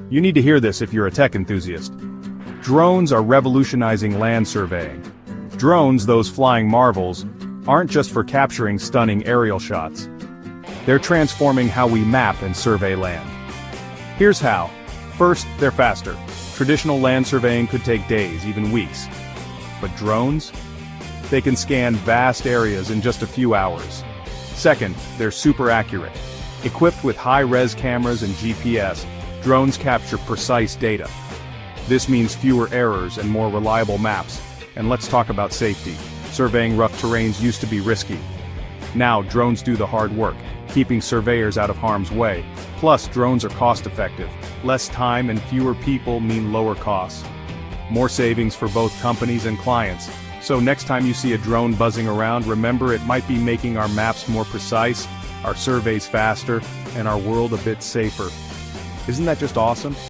You need to hear this if you're a tech enthusiast. Drones are revolutionizing land surveying. Drones, those flying marvels, aren't just for capturing stunning aerial shots. They're transforming how we map and survey land. Here's how. First, they're faster. Traditional land surveying could take days, even weeks. But drones? They can scan vast areas in just a few hours. Second, they're super accurate. Equipped with high-res cameras and GPS, drones capture precise data. This means fewer errors and more reliable maps. And let's talk about safety. Surveying rough terrains used to be risky. Now, drones do the hard work, keeping surveyors out of harm's way. Plus, drones are cost-effective. Less time and fewer people mean lower costs. More savings for both companies and clients. So next time you see a drone buzzing around, remember it might be making our maps more precise, our surveys faster, and our world a bit safer. Isn't that just awesome?